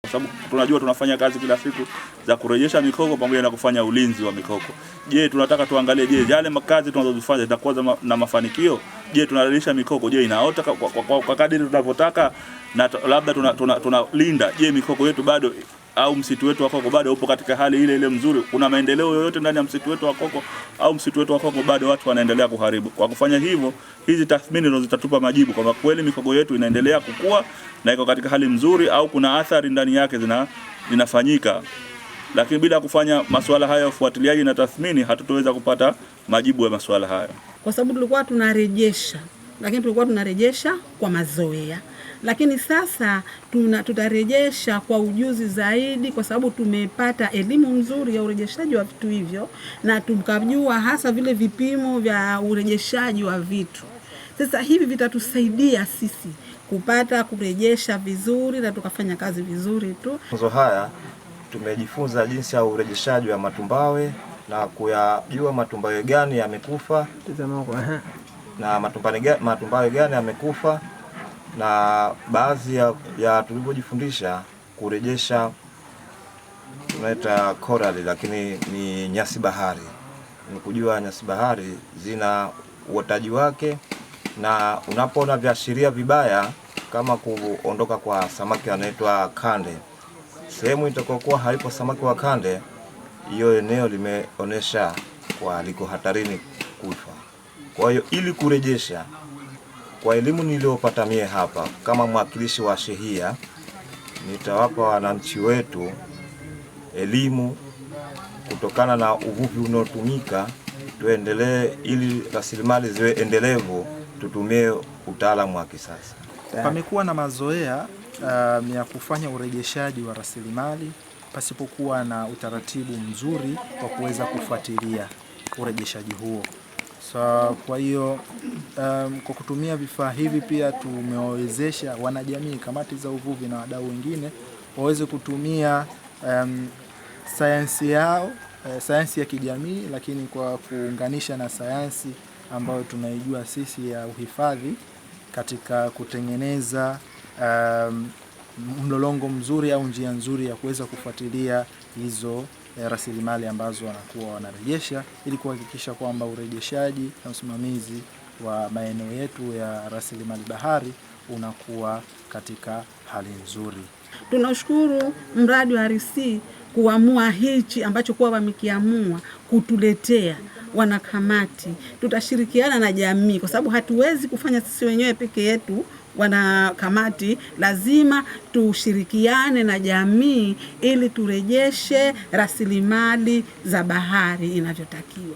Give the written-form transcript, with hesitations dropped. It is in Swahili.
Kwa sababu tunajua tunafanya kazi kila siku za kurejesha mikoko pamoja na kufanya ulinzi wa mikoko. Je, tunataka tuangalie yale makazi tunazozifanya zitakuwa na mafanikio? Je, tunarejesha mikoko, je inaota kwa kadiri tunavyotaka, na labda tunalinda je mikoko yetu bado au msitu wetu wa koko bado upo katika hali ile ile mzuri? Kuna maendeleo yoyote ndani ya msitu wetu wa koko au msitu wetu wa koko bado watu wanaendelea kuharibu? Kwa kufanya hivyo, hizi tathmini ndio zitatupa majibu kwamba kweli mikoko yetu inaendelea kukua na iko katika hali nzuri au kuna athari ndani yake zinafanyika. Lakini bila kufanya masuala haya ya ufuatiliaji na tathmini, hatutoweza kupata majibu ya masuala haya. Kwa sababu tulikuwa tunarejesha, lakini tulikuwa tunarejesha kwa mazoea. Lakini sasa tutarejesha kwa ujuzi zaidi, kwa sababu tumepata elimu nzuri ya urejeshaji wa vitu hivyo na tukajua hasa vile vipimo vya urejeshaji wa vitu. Sasa hivi vitatusaidia sisi kupata kurejesha vizuri na tukafanya kazi vizuri tu. Mafunzo haya tumejifunza jinsi ya urejeshaji wa matumbawe na kuyajua matumbawe gani yamekufa na matumbawe gani yamekufa, na baadhi ya tulivyojifundisha kurejesha tunaita coral, lakini ni nyasi bahari. Ni kujua nyasi bahari zina uotaji wake, na unapoona viashiria vibaya kama kuondoka kwa samaki anaitwa kande, sehemu itakokuwa haipo samaki wa kande, hiyo eneo limeonesha kwa liko hatarini kufa. Kwa hiyo ili kurejesha, kwa elimu niliyopata mie hapa kama mwakilishi wa shehia, nitawapa wananchi wetu elimu kutokana na uvuvi unaotumika, tuendelee ili rasilimali ziwe endelevu, tutumie utaalamu wa kisasa. Pamekuwa na mazoea ya kufanya urejeshaji wa rasilimali pasipokuwa na utaratibu mzuri wa kuweza kufuatilia urejeshaji huo. So, kwa hiyo kwa kutumia vifaa hivi pia tumewawezesha wanajamii, kamati za uvuvi na wadau wengine waweze kutumia sayansi yao, sayansi ya kijamii, lakini kwa kuunganisha na sayansi ambayo tunaijua sisi ya uhifadhi katika kutengeneza mlolongo mzuri au njia nzuri ya kuweza kufuatilia hizo rasilimali ambazo wanakuwa wanarejesha, ili kuhakikisha kwamba urejeshaji na usimamizi wa maeneo yetu ya rasilimali bahari unakuwa katika hali nzuri. Tunashukuru mradi wa RC kuamua hichi ambacho kwa wamekiamua kutuletea wanakamati. Tutashirikiana na jamii kwa sababu hatuwezi kufanya sisi wenyewe peke yetu. Wanakamati lazima tushirikiane na jamii ili turejeshe rasilimali za bahari inavyotakiwa.